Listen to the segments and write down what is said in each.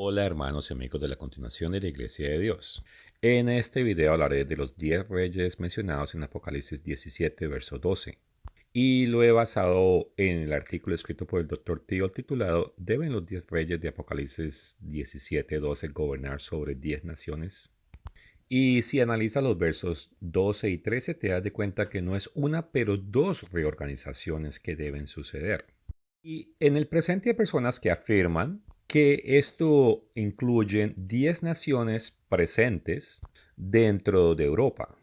Hola hermanos y amigos de la continuación de la Iglesia de Dios. En este video hablaré de los 10 reyes mencionados en Apocalipsis 17, verso 12. Y lo he basado en el artículo escrito por el Dr. Thiel titulado ¿Deben los 10 reyes de Apocalipsis 17, 12 gobernar sobre 10 naciones? Y si analizas los versos 12 y 13 te das de cuenta que no es una, pero dos reorganizaciones que deben suceder. Y en el presente hay personas que afirman que esto incluye 10 naciones presentes dentro de Europa,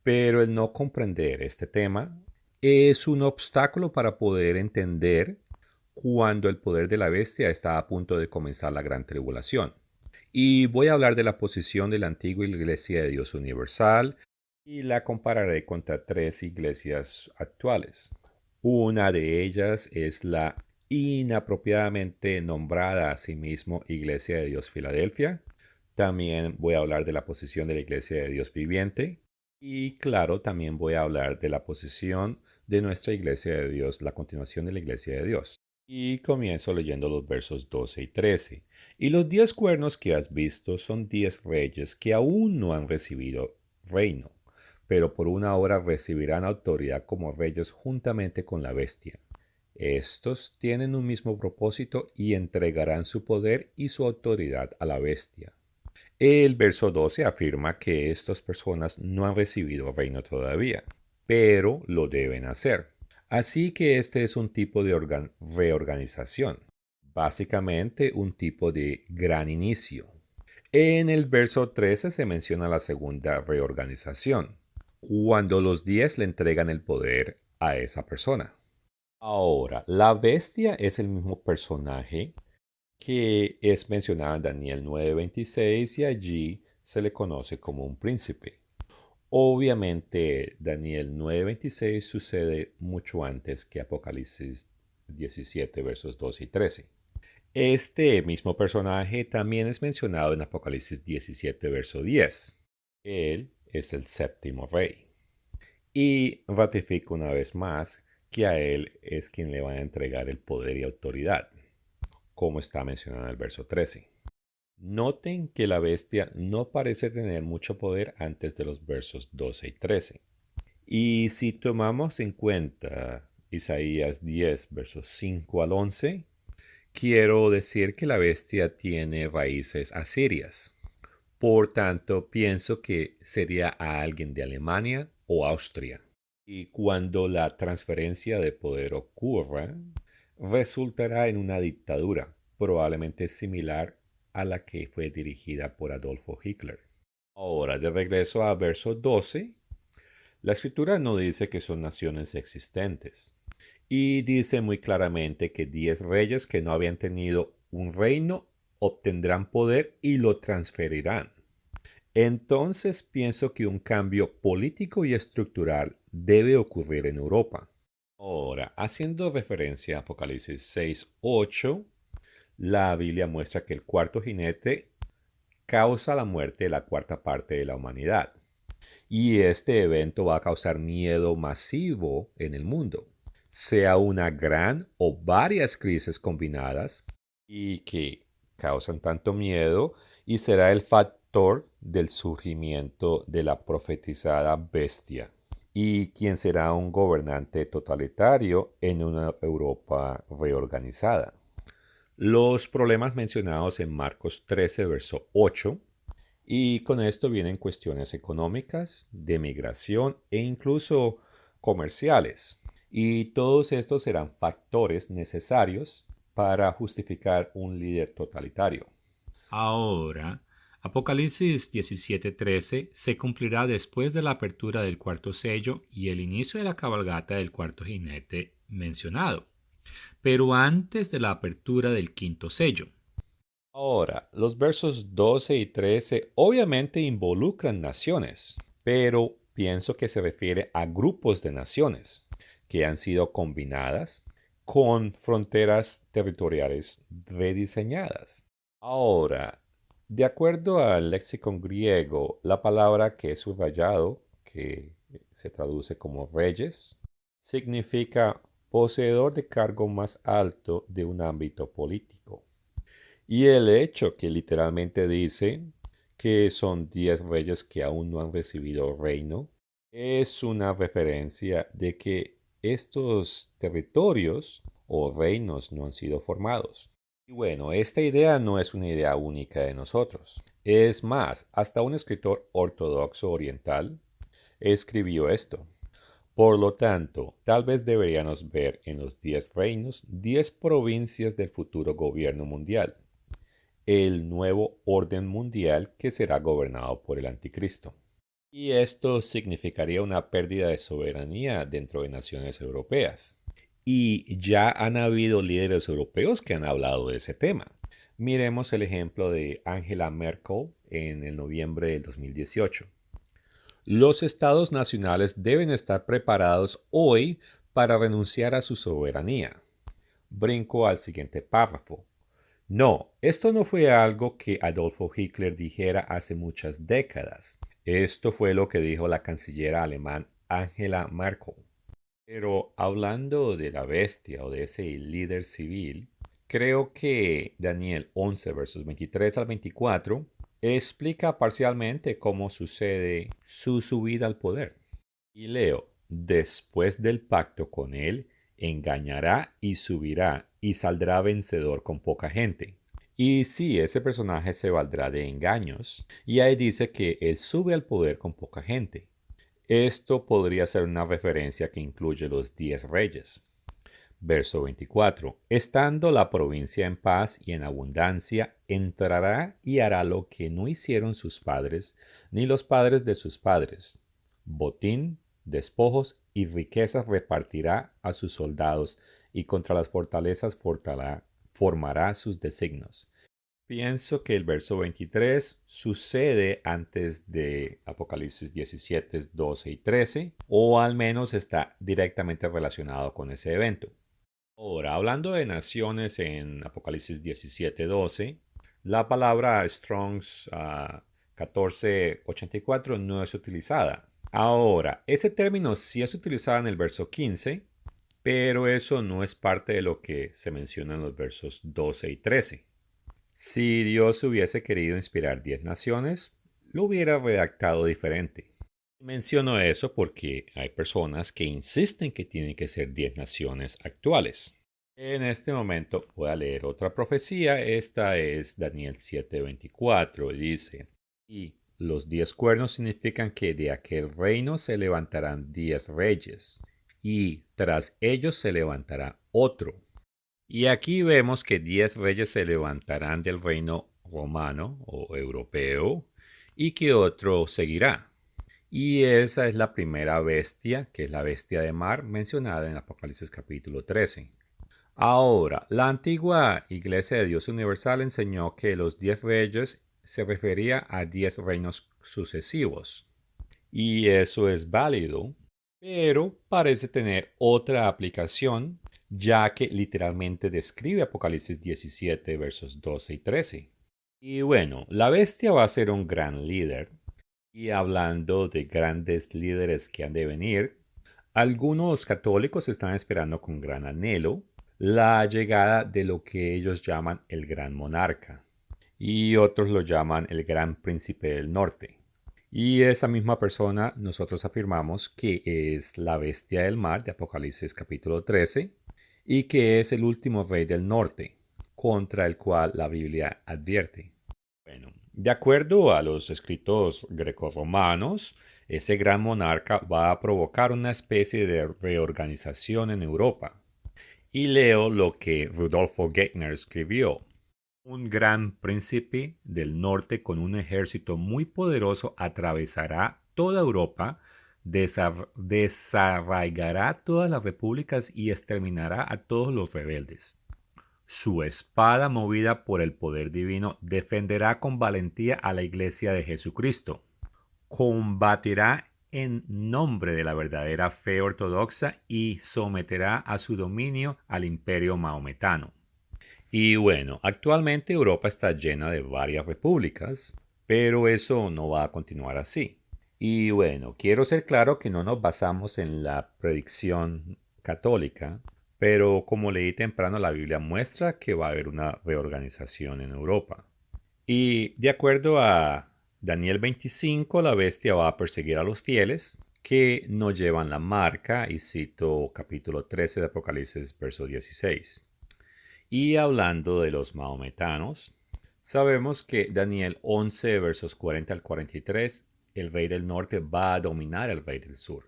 pero el no comprender este tema es un obstáculo para poder entender cuando el poder de la bestia está a punto de comenzar la gran tribulación. Y voy a hablar de la posición de la antigua Iglesia de Dios Universal y la compararé contra tres iglesias actuales. Una de ellas es la inapropiadamente nombrada a sí mismo Iglesia de Dios Filadelfia. También voy a hablar de la posición de la Iglesia de Dios Viviente. Y claro, también voy a hablar de la posición de nuestra Iglesia de Dios, la continuación de la Iglesia de Dios. Y comienzo leyendo los versos 12 y 13. Y los 10 cuernos que has visto son 10 reyes que aún no han recibido reino, pero por una hora recibirán autoridad como reyes juntamente con la bestia. Estos tienen un mismo propósito y entregarán su poder y su autoridad a la bestia. El verso 12 afirma que estas personas no han recibido reino todavía, pero lo deben hacer. Así que este es un tipo de reorganización, básicamente un tipo de gran inicio. En el verso 13 se menciona la segunda reorganización, cuando los 10 le entregan el poder a esa persona. Ahora, la bestia es el mismo personaje que es mencionado en Daniel 9:26 y allí se le conoce como un príncipe. Obviamente, Daniel 9:26 sucede mucho antes que Apocalipsis 17, versos 12 y 13. Este mismo personaje también es mencionado en Apocalipsis 17, verso 10. Él es el séptimo rey. Y ratifica una vez más que a él es quien le van a entregar el poder y autoridad, como está mencionado en el verso 13. Noten que la bestia no parece tener mucho poder antes de los versos 12 y 13. Y si tomamos en cuenta Isaías 10, versos 5 al 11, quiero decir que la bestia tiene raíces asirias. Por tanto, pienso que sería a alguien de Alemania o Austria. Y cuando la transferencia de poder ocurra, resultará en una dictadura, probablemente similar a la que fue dirigida por Adolfo Hitler. Ahora, de regreso a verso 12, la escritura no dice que son naciones existentes. Y dice muy claramente que 10 reyes que no habían tenido un reino obtendrán poder y lo transferirán. Entonces pienso que un cambio político y estructural debe ocurrir en Europa. Ahora, haciendo referencia a Apocalipsis 6:8, la Biblia muestra que el cuarto jinete causa la muerte de la cuarta parte de la humanidad. Y este evento va a causar miedo masivo en el mundo, sea una gran o varias crisis combinadas y que causan tanto miedo y será el factor del surgimiento de la profetizada bestia y quien será un gobernante totalitario en una Europa reorganizada. Los problemas mencionados en Marcos 13, verso 8, y con esto vienen cuestiones económicas, de migración e incluso comerciales. Y todos estos serán factores necesarios para justificar un líder totalitario. Ahora, Apocalipsis 17:13 se cumplirá después de la apertura del cuarto sello y el inicio de la cabalgata del cuarto jinete mencionado, pero antes de la apertura del quinto sello. Ahora, los versos 12 y 13 obviamente involucran naciones, pero pienso que se refiere a grupos de naciones que han sido combinadas con fronteras territoriales rediseñadas. Ahora, de acuerdo al léxico griego, la palabra que he subrayado, que se traduce como reyes, significa poseedor de cargo más alto de un ámbito político. Y el hecho que literalmente dice que son 10 reyes que aún no han recibido reino es una referencia de que estos territorios o reinos no han sido formados. Y bueno, esta idea no es una idea única de nosotros. Es más, hasta un escritor ortodoxo oriental escribió esto. Por lo tanto, tal vez deberíamos ver en los 10 reinos 10 provincias del futuro gobierno mundial, el nuevo orden mundial que será gobernado por el anticristo. Y esto significaría una pérdida de soberanía dentro de naciones europeas. Y ya han habido líderes europeos que han hablado de ese tema. Miremos el ejemplo de Angela Merkel en el noviembre del 2018. Los estados nacionales deben estar preparados hoy para renunciar a su soberanía. Brinco al siguiente párrafo. No, esto no fue algo que Adolfo Hitler dijera hace muchas décadas. Esto fue lo que dijo la canciller alemán Angela Merkel. Pero hablando de la bestia o de ese líder civil, creo que Daniel 11 versos 23 al 24 explica parcialmente cómo sucede su subida al poder. Y leo, después del pacto con él, engañará y subirá y saldrá vencedor con poca gente. Y sí, ese personaje se valdrá de engaños. Y ahí dice que él sube al poder con poca gente. Esto podría ser una referencia que incluye los 10 reyes. Verso 24. Estando la provincia en paz y en abundancia, entrará y hará lo que no hicieron sus padres, ni los padres de sus padres. Botín, despojos y riquezas repartirá a sus soldados, y contra las fortalezas formará sus designios. Pienso que el verso 23 sucede antes de Apocalipsis 17, 12 y 13, o al menos está directamente relacionado con ese evento. Ahora, hablando de naciones en Apocalipsis 17, 12, la palabra Strong's 1484 no es utilizada. Ahora, ese término sí es utilizado en el verso 15, pero eso no es parte de lo que se menciona en los versos 12 y 13. Si Dios hubiese querido inspirar 10 naciones, lo hubiera redactado diferente. Menciono eso porque hay personas que insisten que tienen que ser 10 naciones actuales. En este momento voy a leer otra profecía. Esta es Daniel 7:24. Dice, y los 10 cuernos significan que de aquel reino se levantarán 10 reyes, y tras ellos se levantará otro. Y aquí vemos que 10 reyes se levantarán del reino romano o europeo y que otro seguirá. Y esa es la primera bestia, que es la bestia de mar mencionada en Apocalipsis capítulo 13. Ahora, la antigua Iglesia de Dios Universal enseñó que los 10 reyes se refería a 10 reinos sucesivos. Y eso es válido, pero parece tener otra aplicación, ya que literalmente describe Apocalipsis 17, versos 12 y 13. Y bueno, la bestia va a ser un gran líder. Y hablando de grandes líderes que han de venir, algunos católicos están esperando con gran anhelo la llegada de lo que ellos llaman el gran monarca, y otros lo llaman el gran príncipe del norte. Y esa misma persona nosotros afirmamos que es la bestia del mar de Apocalipsis capítulo 13 y que es el último rey del norte, contra el cual la Biblia advierte. Bueno, de acuerdo a los escritos grecorromanos, ese gran monarca va a provocar una especie de reorganización en Europa. Y leo lo que Rudolfo Geithner escribió. Un gran príncipe del norte con un ejército muy poderoso atravesará toda Europa, desarraigará todas las repúblicas y exterminará a todos los rebeldes. Su espada, movida por el poder divino, defenderá con valentía a la iglesia de Jesucristo. Combatirá en nombre de la verdadera fe ortodoxa y someterá a su dominio al imperio maometano. Y bueno, actualmente Europa está llena de varias repúblicas, pero eso no va a continuar así. Y bueno, quiero ser claro que no nos basamos en la predicción católica, Pero como leí temprano, la Biblia muestra que va a haber una reorganización en Europa. Y de acuerdo a Daniel 25, la bestia va a perseguir a los fieles que no llevan la marca, y cito capítulo 13 de Apocalipsis, verso 16. Y hablando de los maometanos, sabemos que Daniel 11, versos 40 al 43, el rey del norte va a dominar al rey del sur.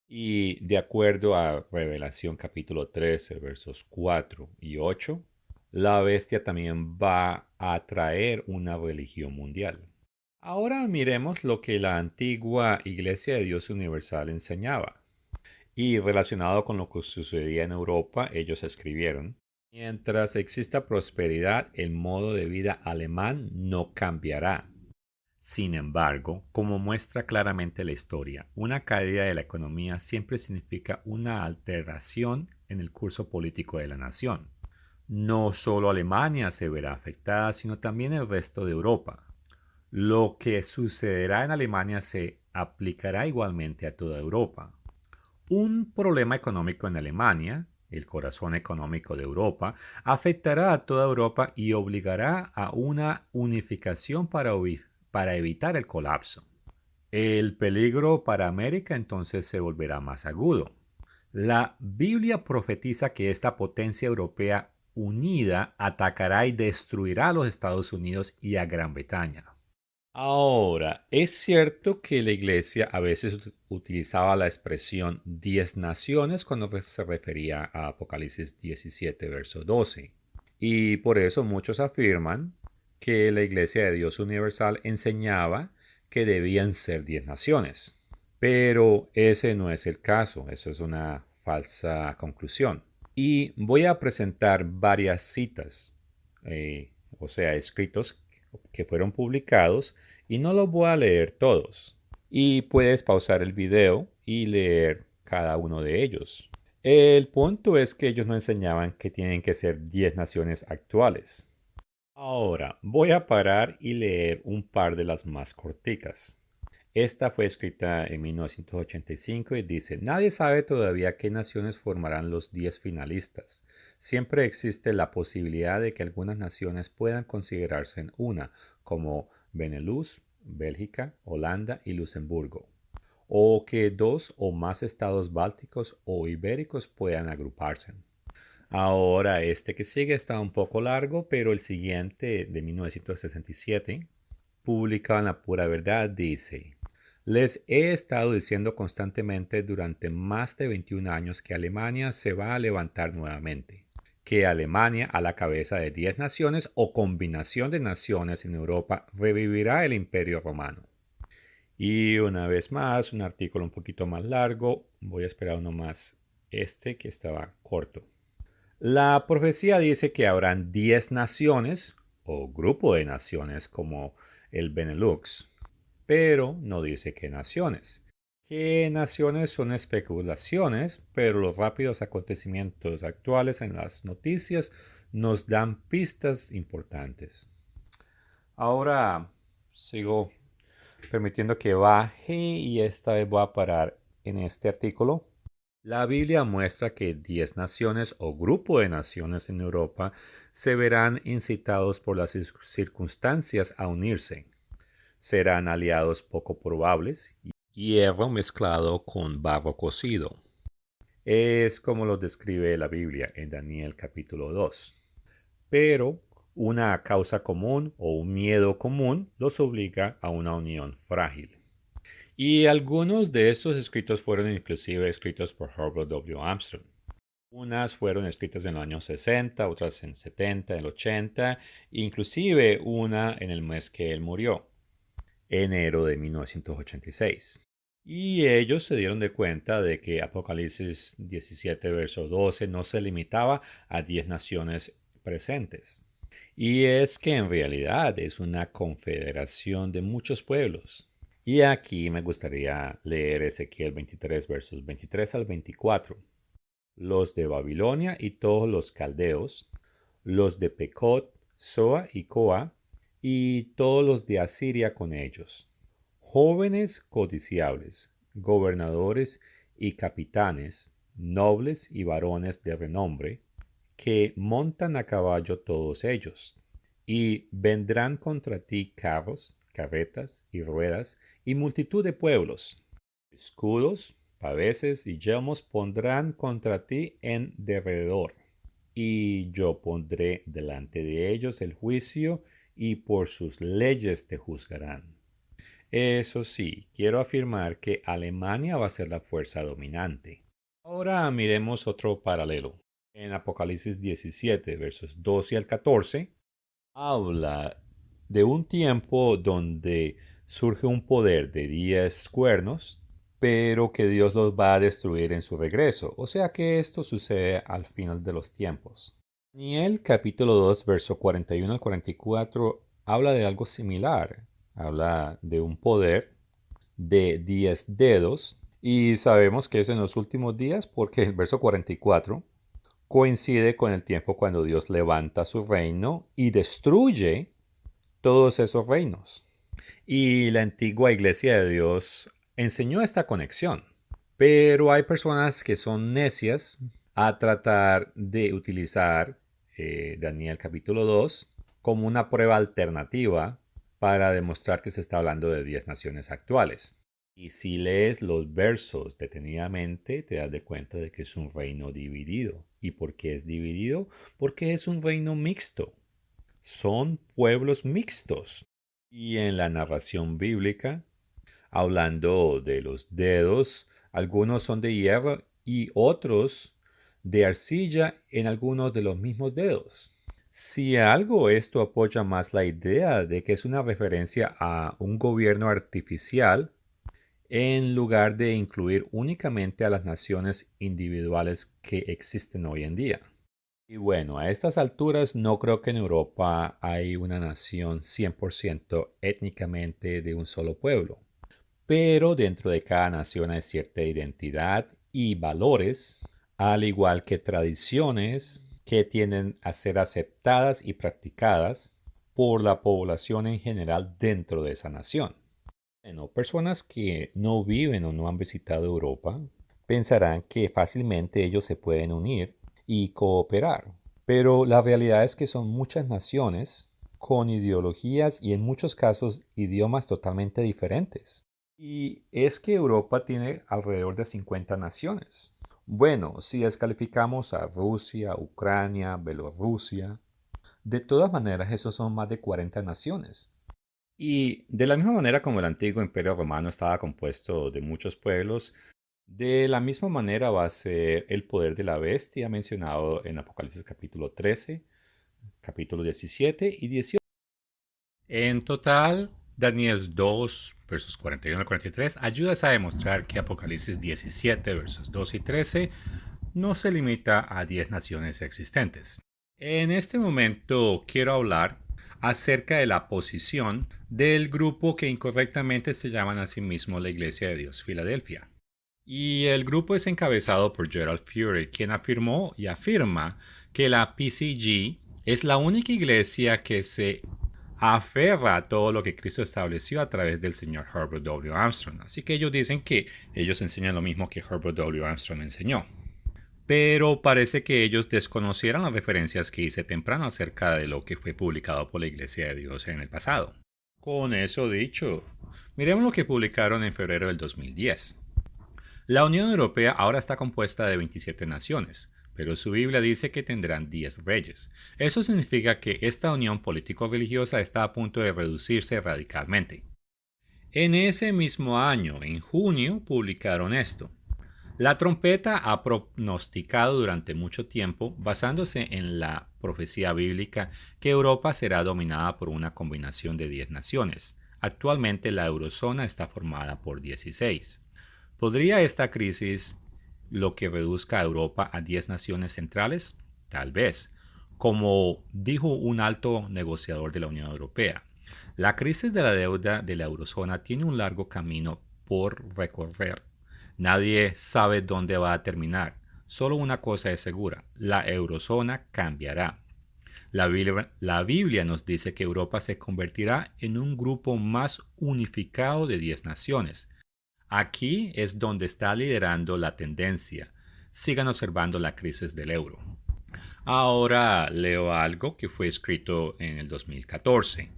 Y de acuerdo a Revelación capítulo 13, versos 4 y 8, la bestia también va a traer una religión mundial. Ahora miremos lo que la antigua Iglesia de Dios Universal enseñaba. Y relacionado con lo que sucedía en Europa, ellos escribieron: mientras exista prosperidad, el modo de vida alemán no cambiará. Sin embargo, como muestra claramente la historia, una caída de la economía siempre significa una alteración en el curso político de la nación. No solo Alemania se verá afectada, sino también el resto de Europa. Lo que sucederá en Alemania se aplicará igualmente a toda Europa. Un problema económico en Alemania, el corazón económico de Europa, afectará a toda Europa y obligará a una unificación para evitar el colapso. El peligro para América entonces se volverá más agudo. La Biblia profetiza que esta potencia europea unida atacará y destruirá a los Estados Unidos y a Gran Bretaña. Ahora, es cierto que la iglesia a veces utilizaba la expresión 10 naciones cuando se refería a Apocalipsis 17, verso 12. Y por eso muchos afirman que la iglesia de Dios universal enseñaba que debían ser 10 naciones. Pero ese no es el caso, eso es una falsa conclusión. Y voy a presentar varias citas, o sea, escritos que fueron publicados, y no los voy a leer todos. Y puedes pausar el video y leer cada uno de ellos. El punto es que ellos no enseñaban que tienen que ser 10 naciones actuales. Ahora voy a parar y leer un par de las más corticas. Esta fue escrita en 1985 y dice: nadie sabe todavía qué naciones formarán los 10 finalistas. Siempre existe la posibilidad de que algunas naciones puedan considerarse en una, como Benelux, Bélgica, Holanda y Luxemburgo, o que dos o más estados bálticos o ibéricos puedan agruparse. Ahora este que sigue está un poco largo, pero el siguiente, de 1967, publicado en La Pura Verdad, dice: les he estado diciendo constantemente durante más de 21 años que Alemania se va a levantar nuevamente, que Alemania, a la cabeza de 10 naciones o combinación de naciones en Europa, revivirá el Imperio Romano. Y una vez más, un artículo un poquito más largo, voy a esperar uno más, este que estaba corto. La profecía dice que habrán 10 naciones o grupo de naciones como el Benelux, pero no dice qué naciones. Qué naciones son especulaciones, pero los rápidos acontecimientos actuales en las noticias nos dan pistas importantes. Ahora sigo permitiendo que baje y esta vez voy a parar en este artículo. La Biblia muestra que 10 naciones o grupo de naciones en Europa se verán incitados por las circunstancias a unirse. Serán aliados poco probables, hierro mezclado con barro cocido. Es como lo describe la Biblia en Daniel capítulo 2. Pero una causa común o un miedo común los obliga a una unión frágil. Y algunos de estos escritos fueron inclusive escritos por Herbert W. Armstrong. Unas fueron escritas en los años 60, otras en 70, en el 80, inclusive una en el mes que él murió, enero de 1986. Y ellos se dieron de cuenta de que Apocalipsis 17, verso 12 no se limitaba a 10 naciones presentes. Y es que en realidad es una confederación de muchos pueblos. Y aquí me gustaría leer Ezequiel 23, versos 23 al 24. Los de Babilonia y todos los caldeos, los de Pecot, Soa y Coa, y todos los de Asiria con ellos, jóvenes codiciables, gobernadores y capitanes, nobles y varones de renombre, que montan a caballo todos ellos, y vendrán contra ti carros, carretas y ruedas, y multitud de pueblos. Escudos, paveses y yelmos pondrán contra ti en derredor, y yo pondré delante de ellos el juicio, y por sus leyes te juzgarán. Eso sí, quiero afirmar que Alemania va a ser la fuerza dominante. Ahora miremos otro paralelo. En Apocalipsis 17, versos 12 al 14, habla de un tiempo donde surge un poder de 10 cuernos, pero que Dios los va a destruir en su regreso. O sea que esto sucede al final de los tiempos. Daniel capítulo 2, verso 41 al 44 habla de algo similar. Habla de un poder de 10 dedos, y sabemos que es en los últimos días porque el verso 44 coincide con el tiempo cuando Dios levanta su reino y destruye todos esos reinos. Y la antigua iglesia de Dios enseñó esta conexión. Pero hay personas que son necias a tratar de utilizar Daniel capítulo 2 como una prueba alternativa para demostrar que se está hablando de 10 naciones actuales. Y si lees los versos detenidamente, te das de cuenta de que es un reino dividido. ¿Y por qué es dividido? Porque es un reino mixto. Son pueblos mixtos. Y en la narración bíblica, hablando de los dedos, algunos son de hierro y otros de arcilla en algunos de los mismos dedos. Si algo, esto apoya más la idea de que es una referencia a un gobierno artificial en lugar de incluir únicamente a las naciones individuales que existen hoy en día. Y bueno, a estas alturas no creo que en Europa hay una nación 100% étnicamente de un solo pueblo, pero dentro de cada nación hay cierta identidad y valores, al igual que tradiciones que tienden a ser aceptadas y practicadas por la población en general dentro de esa nación. Bueno, personas que no viven o no han visitado Europa pensarán que fácilmente ellos se pueden unir y cooperar, pero la realidad es que son muchas naciones con ideologías y en muchos casos idiomas totalmente diferentes. Y es que Europa tiene alrededor de 50 naciones. Bueno, si descalificamos a Rusia, Ucrania, Bielorrusia, de todas maneras esos son más de 40 naciones. Y de la misma manera como el antiguo imperio romano estaba compuesto de muchos pueblos, de la misma manera va a ser el poder de la bestia mencionado en Apocalipsis capítulo 13, capítulo 17 y 18. En total, Daniel 2, versos 41 al 43, ayudas a demostrar que Apocalipsis 17, versos 2 y 13, no se limita a 10 naciones existentes. En este momento quiero hablar acerca de la posición del grupo que incorrectamente se llaman a sí mismo la Iglesia de Dios Filadelfia. Y el grupo es encabezado por Gerald Furey, quien afirmó y afirma que la PCG es la única iglesia que se aferra a todo lo que Cristo estableció a través del señor Herbert W. Armstrong. Así que ellos dicen que ellos enseñan lo mismo que Herbert W. Armstrong enseñó. Pero parece que ellos desconocieran las referencias que hice temprano acerca de lo que fue publicado por la Iglesia de Dios en el pasado. Con eso dicho, miremos lo que publicaron en febrero del 2010. La Unión Europea ahora está compuesta de 27 naciones, pero su Biblia dice que tendrán 10 reyes. Eso significa que esta unión político-religiosa está a punto de reducirse radicalmente. En ese mismo año, en junio, publicaron esto. La trompeta ha pronosticado durante mucho tiempo, basándose en la profecía bíblica, que Europa será dominada por una combinación de 10 naciones. Actualmente la eurozona está formada por 16. ¿Podría esta crisis lo que reduzca a Europa a 10 naciones centrales? Tal vez. Como dijo un alto negociador de la Unión Europea, la crisis de la deuda de la eurozona tiene un largo camino por recorrer. Nadie sabe dónde va a terminar. Solo una cosa es segura, la eurozona cambiará. La Biblia nos dice que Europa se convertirá en un grupo más unificado de 10 naciones. Aquí es donde está liderando la tendencia. sigan observando la crisis del euro. Ahora leo algo que fue escrito en el 2014.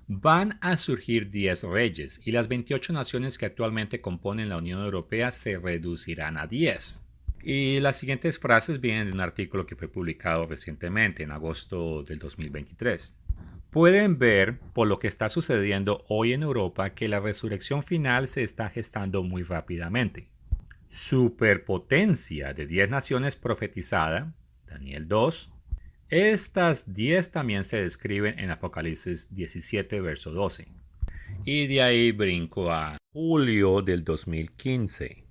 Van a surgir 10 reyes y las 28 naciones que actualmente componen la Unión Europea se reducirán a 10. Y las siguientes frases vienen de un artículo que fue publicado recientemente, en agosto del 2023. Pueden ver, por lo que está sucediendo hoy en Europa, que la resurrección final se está gestando muy rápidamente. Superpotencia de 10 naciones profetizada, Daniel 2. Estas 10 también se describen en Apocalipsis 17, verso 12. Y de ahí brinco a julio del 2015,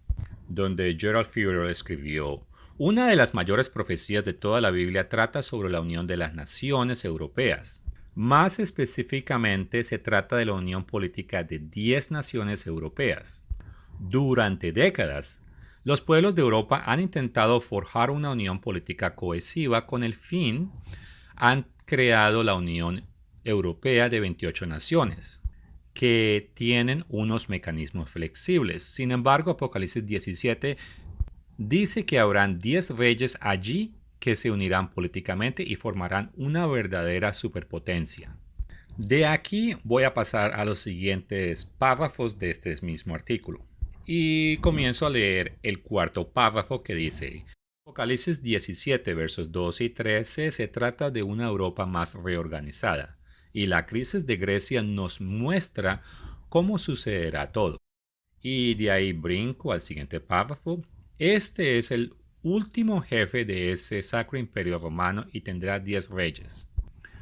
donde Gerald Furey escribió: una de las mayores profecías de toda la Biblia trata sobre la unión de las naciones europeas. Más específicamente, se trata de la unión política de 10 naciones europeas. Durante décadas, los pueblos de Europa han intentado forjar una unión política cohesiva con el fin, han creado la Unión Europea de 28 naciones, que tienen unos mecanismos flexibles. Sin embargo, Apocalipsis 17 dice que habrán 10 reyes allí que se unirán políticamente y formarán una verdadera superpotencia. De aquí voy a pasar a los siguientes párrafos de este mismo artículo. Y comienzo a leer el cuarto párrafo que dice: Apocalipsis 17, versos 12 y 13 se trata de una Europa más reorganizada, y la crisis de Grecia nos muestra cómo sucederá todo. Y de ahí brinco al siguiente párrafo. Este es el último jefe de ese Sacro Imperio Romano y tendrá 10 reyes.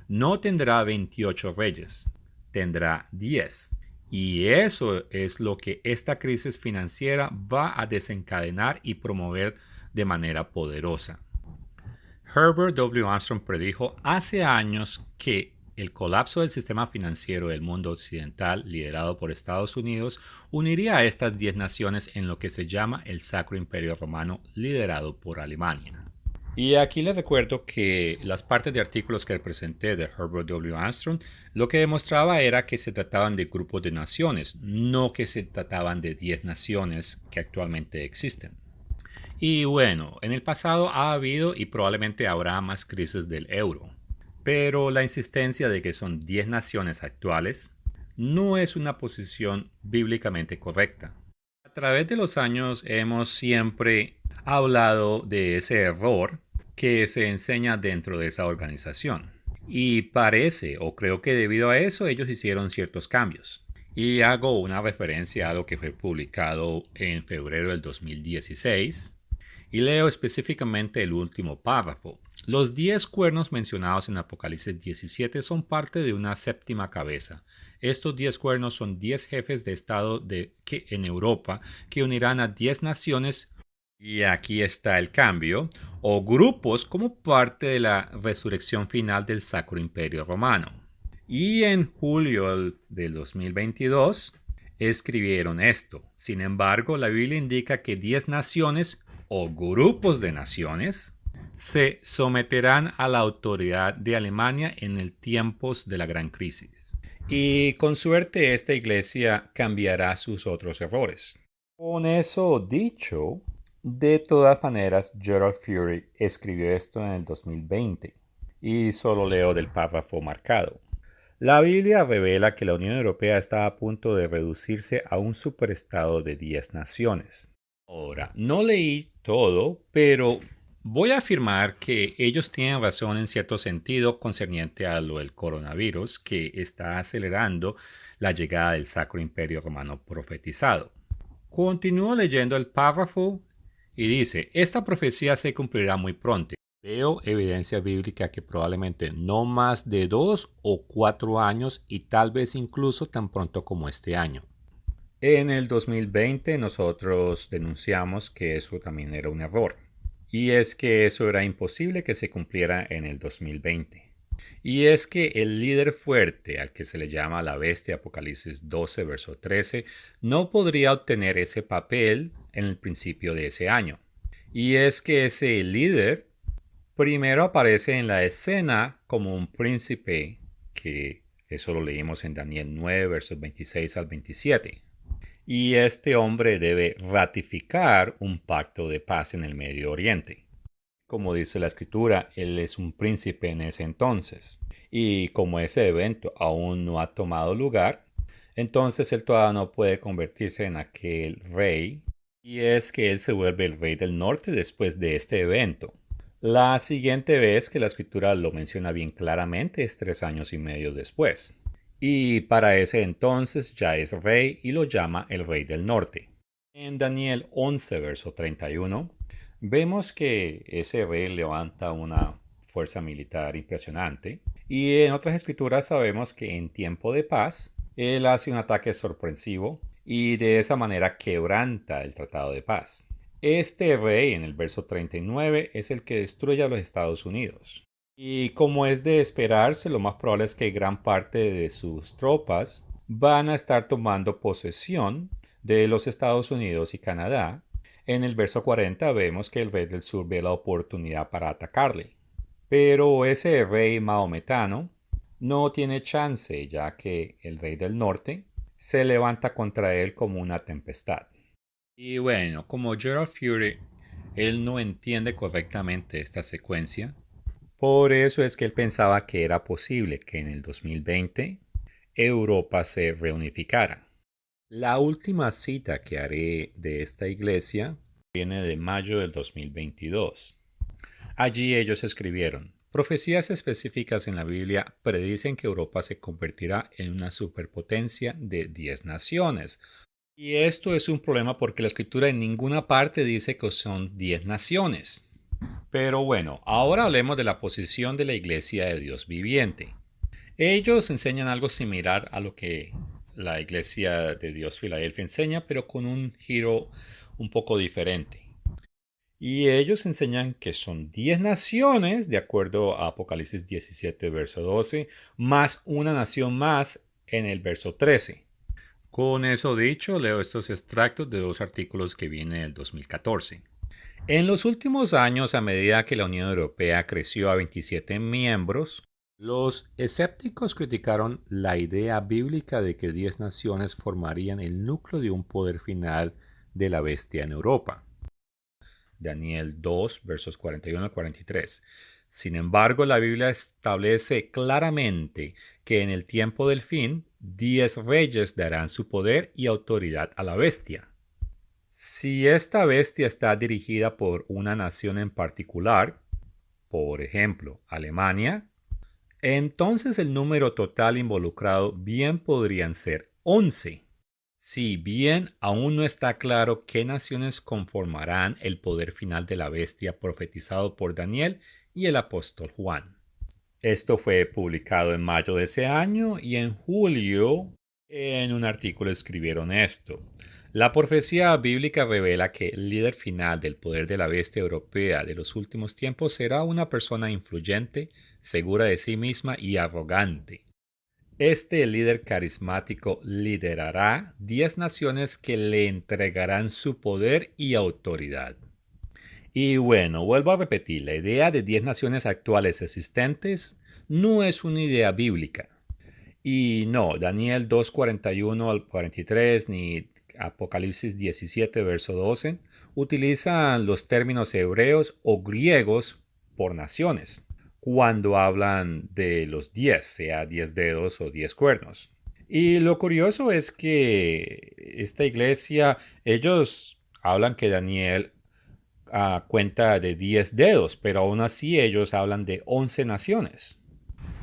No tendrá 28 reyes, tendrá 10. Y eso es lo que esta crisis financiera va a desencadenar y promover de manera poderosa. Herbert W. Armstrong predijo hace años que el colapso del sistema financiero del mundo occidental, liderado por Estados Unidos, uniría a estas 10 naciones en lo que se llama el Sacro Imperio Romano, liderado por Alemania. Y aquí les recuerdo que las partes de artículos que presenté de Herbert W. Armstrong lo que demostraba era que se trataban de grupos de naciones, no que se trataban de 10 naciones que actualmente existen. Y bueno, en el pasado ha habido y probablemente habrá más crisis del euro, pero la insistencia de que son 10 naciones actuales no es una posición bíblicamente correcta. A través de los años hemos siempre hablado de ese error que se enseña dentro de esa organización. Y parece, o creo que debido a eso, ellos hicieron ciertos cambios. Y hago una referencia a lo que fue publicado en febrero del 2016. Y leo específicamente el último párrafo. Los 10 cuernos mencionados en Apocalipsis 17 son parte de una séptima cabeza. Estos 10 cuernos son 10 jefes de estado en Europa que unirán a 10 naciones. Y aquí está el cambio, o grupos como parte de la resurrección final del Sacro Imperio Romano. Y en julio del 2022 escribieron esto. Sin embargo, la Biblia indica que 10 naciones o grupos de naciones se someterán a la autoridad de Alemania en el tiempos de la gran crisis. Y con suerte esta iglesia cambiará sus otros errores. Con eso dicho, de todas maneras, Gerald Furey escribió esto en el 2020 y solo leo del párrafo marcado. La Biblia revela que la Unión Europea está a punto de reducirse a un superestado de 10 naciones. Ahora, no leí todo, pero voy a afirmar que ellos tienen razón en cierto sentido concerniente a lo del coronavirus, que está acelerando la llegada del Sacro Imperio Romano profetizado. Continúo leyendo el párrafo y dice: esta profecía se cumplirá muy pronto. Veo evidencia bíblica que probablemente no más de 2 o 4 años y tal vez incluso tan pronto como este año. En el 2020 nosotros denunciamos que eso también era un error. Y es que eso era imposible que se cumpliera en el 2020. Y es que el líder fuerte, al que se le llama la bestia, Apocalipsis 12, verso 13, no podría obtener ese papel en el principio de ese año. Y es que ese líder primero aparece en la escena como un príncipe, que eso lo leímos en Daniel 9, versos 26 al 27. y este hombre debe ratificar un pacto de paz en el Medio Oriente. Como dice la escritura, él es un príncipe en ese entonces. Y como ese evento aún no ha tomado lugar, entonces él todavía no puede convertirse en aquel rey. Y es que él se vuelve el rey del norte después de este evento. La siguiente vez que la escritura lo menciona bien claramente es 3 años y medio después. Y para ese entonces ya es rey y lo llama el rey del norte. En Daniel 11, verso 31, vemos que ese rey levanta una fuerza militar impresionante. Y en otras escrituras sabemos que en tiempo de paz, él hace un ataque sorpresivo y de esa manera quebranta el tratado de paz. Este rey en el verso 39 es el que destruye a los Estados Unidos. Y como es de esperarse, lo más probable es que gran parte de sus tropas van a estar tomando posesión de los Estados Unidos y Canadá. En el verso 40 vemos que el rey del sur ve la oportunidad para atacarle. Pero ese rey maometano no tiene chance, ya que el rey del norte se levanta contra él como una tempestad. Y bueno, como Gerald Furey, él no entiende correctamente esta secuencia. Por eso es que él pensaba que era posible que en el 2020 Europa se reunificara. La última cita que haré de esta iglesia viene de mayo del 2022. Allí ellos escribieron: profecías específicas en la Biblia predicen que Europa se convertirá en una superpotencia de 10 naciones. Y esto es un problema porque la escritura en ninguna parte dice que son 10 naciones. Pero bueno, ahora hablemos de la posición de la Iglesia de Dios viviente. Ellos enseñan algo similar a lo que la Iglesia de Dios Filadelfia enseña, pero con un giro un poco diferente. Y ellos enseñan que son 10 naciones, de acuerdo a Apocalipsis 17, verso 12, más una nación más en el verso 13. Con eso dicho, leo estos extractos de dos artículos que vienen del 2014. En los últimos años, a medida que la Unión Europea creció a 27 miembros, los escépticos criticaron la idea bíblica de que 10 naciones formarían el núcleo de un poder final de la bestia en Europa. Daniel 2, versos 41 a 43. Sin embargo, la Biblia establece claramente que en el tiempo del fin, 10 reyes darán su poder y autoridad a la bestia. Si esta bestia está dirigida por una nación en particular, por ejemplo, Alemania, entonces el número total involucrado bien podrían ser 11. Si bien aún no está claro qué naciones conformarán el poder final de la bestia profetizado por Daniel y el apóstol Juan. Esto fue publicado en mayo de ese año y en julio en un artículo escribieron esto. La profecía bíblica revela que el líder final del poder de la bestia europea de los últimos tiempos será una persona influyente, segura de sí misma y arrogante. Este líder carismático liderará 10 naciones que le entregarán su poder y autoridad. Y bueno, vuelvo a repetir, la idea de 10 naciones actuales existentes no es una idea bíblica. Y no, Daniel 2:41 al 43 ni Apocalipsis 17, verso 12 utilizan los términos hebreos o griegos por naciones cuando hablan de los 10, sea 10 dedos o 10 cuernos. Y lo curioso es que esta iglesia, ellos hablan que Daniel cuenta de 10 dedos, pero aún así ellos hablan de 11 naciones.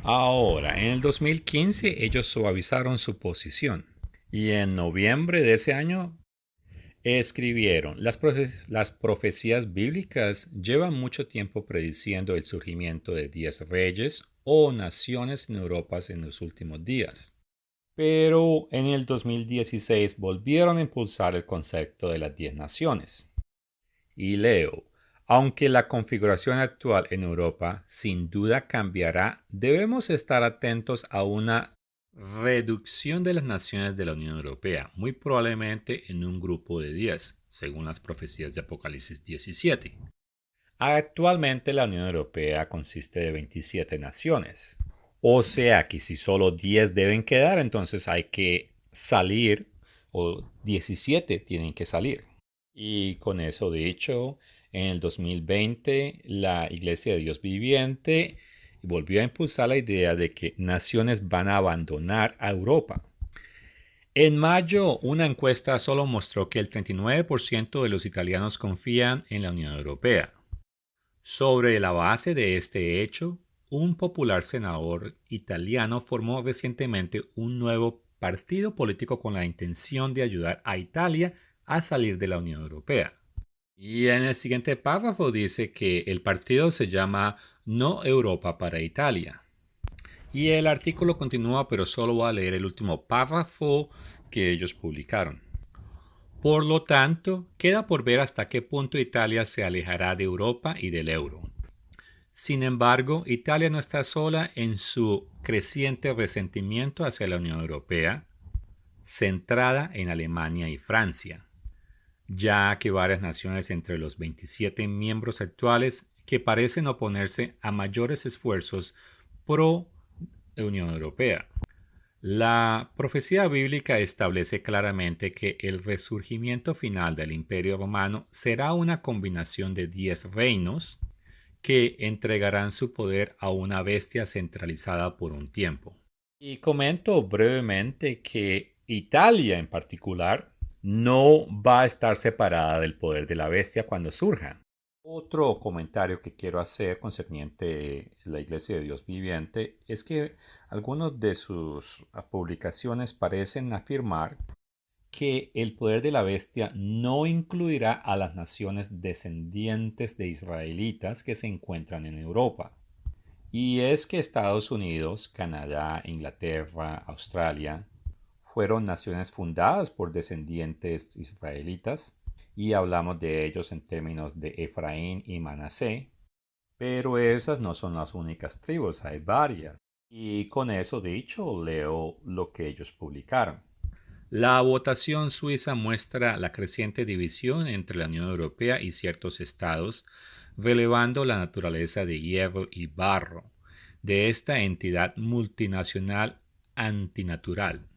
Ahora, en el 2015 ellos suavizaron su posición y en noviembre de ese año escribieron: las profecías bíblicas llevan mucho tiempo prediciendo el surgimiento de 10 reyes o naciones en Europa en los últimos días. Pero en el 2016 volvieron a impulsar el concepto de las 10 naciones. Y leo: aunque la configuración actual en Europa sin duda cambiará, debemos estar atentos a una reducción de las naciones de la Unión Europea, muy probablemente en un grupo de 10, según las profecías de Apocalipsis 17. Actualmente la Unión Europea consiste de 27 naciones. O sea que si solo 10 deben quedar, entonces hay que salir o 17 tienen que salir. Y con eso dicho, en el 2020 la Iglesia de Dios Viviente volvió a impulsar la idea de que naciones van a abandonar a Europa. En mayo, una encuesta solo mostró que el 39% de los italianos confían en la Unión Europea. Sobre la base de este hecho, un popular senador italiano formó recientemente un nuevo partido político con la intención de ayudar a Italia a salir de la Unión Europea. Y en el siguiente párrafo dice que el partido se llama No Europa para Italia. Y el artículo continúa, pero solo voy a leer el último párrafo que ellos publicaron. Por lo tanto, queda por ver hasta qué punto Italia se alejará de Europa y del euro. Sin embargo, Italia no está sola en su creciente resentimiento hacia la Unión Europea, centrada en Alemania y Francia, ya que varias naciones entre los 27 miembros actuales que parecen oponerse a mayores esfuerzos pro Unión Europea. La profecía bíblica establece claramente que el resurgimiento final del Imperio Romano será una combinación de 10 reinos que entregarán su poder a una bestia centralizada por un tiempo. Y comento brevemente que Italia en particular no va a estar separada del poder de la bestia cuando surja. Otro comentario que quiero hacer concerniente a la Iglesia de Dios Viviente es que algunas de sus publicaciones parecen afirmar que el poder de la bestia no incluirá a las naciones descendientes de israelitas que se encuentran en Europa. Y es que Estados Unidos, Canadá, Inglaterra, Australia fueron naciones fundadas por descendientes israelitas y hablamos de ellos en términos de Efraín y Manasé, pero esas no son las únicas tribus, hay varias. Y con eso dicho, leo lo que ellos publicaron. La votación suiza muestra la creciente división entre la Unión Europea y ciertos estados, relevando la naturaleza de hierro y barro de esta entidad multinacional antinatural.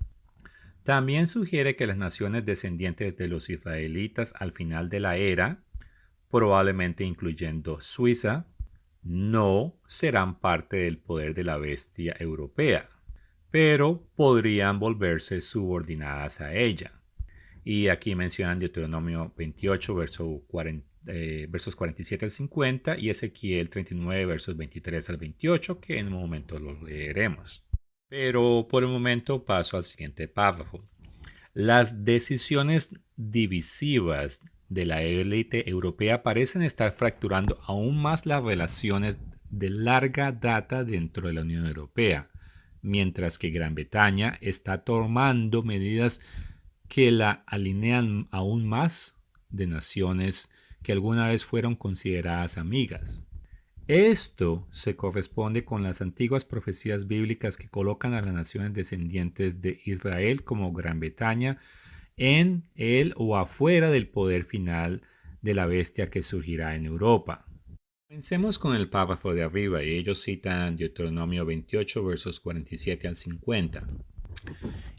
También sugiere que las naciones descendientes de los israelitas al final de la era, probablemente incluyendo Suiza, no serán parte del poder de la bestia europea, pero podrían volverse subordinadas a ella. Y aquí mencionan Deuteronomio 28, versos 47 al 50 y Ezequiel 39, versos 23 al 28, que en un momento los leeremos. Pero por el momento paso al siguiente párrafo. Las decisiones divisivas de la élite europea parecen estar fracturando aún más las relaciones de larga data dentro de la Unión Europea, mientras que Gran Bretaña está tomando medidas que la alinean aún más de naciones que alguna vez fueron consideradas amigas. Esto se corresponde con las antiguas profecías bíblicas que colocan a las naciones descendientes de Israel como Gran Bretaña en el o afuera del poder final de la bestia que surgirá en Europa. Comencemos con el párrafo de arriba y ellos citan Deuteronomio 28 versos 47 al 50.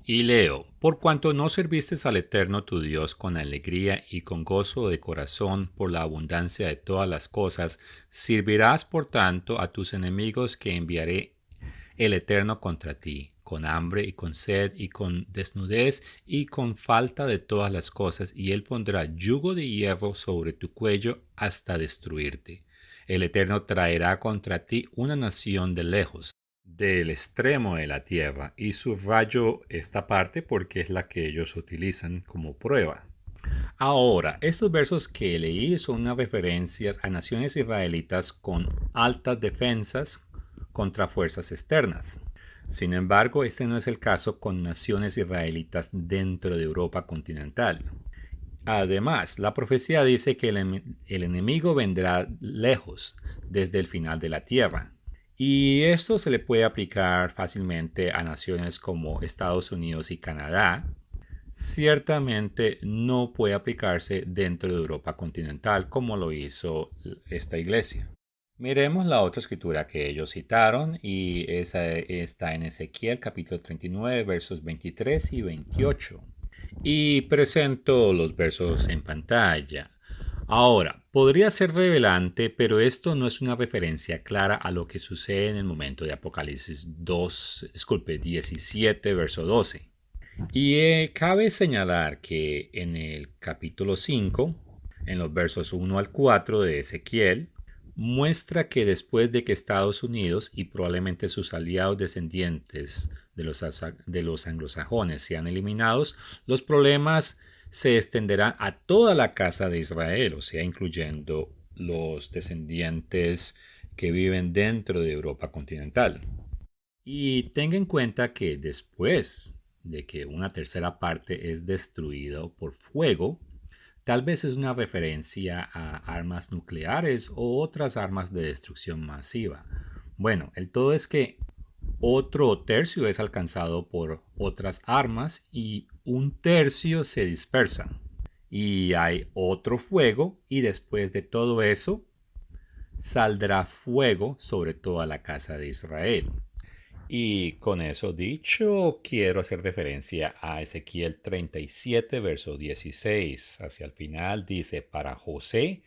Y leo, por cuanto no serviste al Eterno tu Dios con alegría y con gozo de corazón por la abundancia de todas las cosas, servirás por tanto a tus enemigos que enviaré el Eterno contra ti, con hambre y con sed y con desnudez y con falta de todas las cosas, y él pondrá yugo de hierro sobre tu cuello hasta destruirte. El Eterno traerá contra ti una nación de lejos, del extremo de la tierra, y subrayo esta parte porque es la que ellos utilizan como prueba. Ahora, estos versos que leí son unas referencias a naciones israelitas con altas defensas contra fuerzas externas. Sin embargo, este no es el caso con naciones israelitas dentro de Europa continental. Además, la profecía dice que el enemigo vendrá lejos, desde el final de la tierra. Y esto se le puede aplicar fácilmente a naciones como Estados Unidos y Canadá. Ciertamente no puede aplicarse dentro de Europa continental como lo hizo esta iglesia. Miremos la otra escritura que ellos citaron y esa está en Ezequiel capítulo 39 versos 23 y 28. y presento los versos en pantalla. Ahora, podría ser revelante, pero esto no es una referencia clara a lo que sucede en el momento de Apocalipsis 17, verso 12. Y cabe señalar que en el capítulo 5, en los versos 1 al 4 de Ezequiel, muestra que después de que Estados Unidos y probablemente sus aliados descendientes de los anglosajones sean eliminados, los problemas se extenderán a toda la casa de Israel, o sea, incluyendo los descendientes que viven dentro de Europa continental. Y tenga en cuenta que después de que una tercera parte es destruida por fuego, tal vez es una referencia a armas nucleares o otras armas de destrucción masiva. Bueno, el todo es que otro tercio es alcanzado por otras armas y un tercio se dispersa. Y hay otro fuego y después de todo eso saldrá fuego sobre toda la casa de Israel. Y con eso dicho, quiero hacer referencia a Ezequiel 37, verso 16. Hacia el final dice, para José,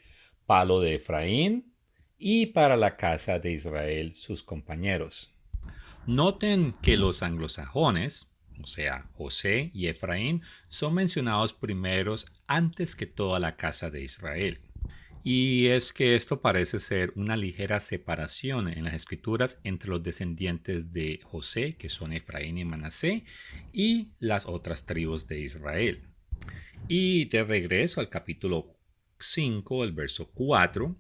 palo de Efraín, y para la casa de Israel, sus compañeros. Noten que los anglosajones, o sea, José y Efraín, son mencionados primeros antes que toda la casa de Israel. Y es que esto parece ser una ligera separación en las escrituras entre los descendientes de José, que son Efraín y Manasé, y las otras tribus de Israel. Y de regreso al capítulo 5, el verso 4,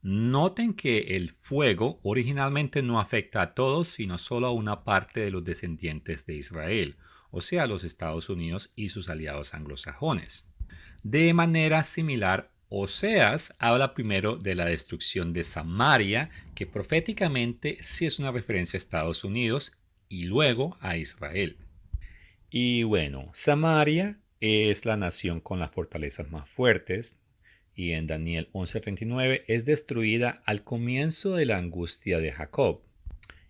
noten que el fuego originalmente no afecta a todos, sino solo a una parte de los descendientes de Israel, o sea, los Estados Unidos y sus aliados anglosajones. De manera similar, Oseas habla primero de la destrucción de Samaria, que proféticamente sí es una referencia a Estados Unidos, y luego a Israel. Y bueno, Samaria es la nación con las fortalezas más fuertes, y en Daniel 11:39 es destruida al comienzo de la angustia de Jacob.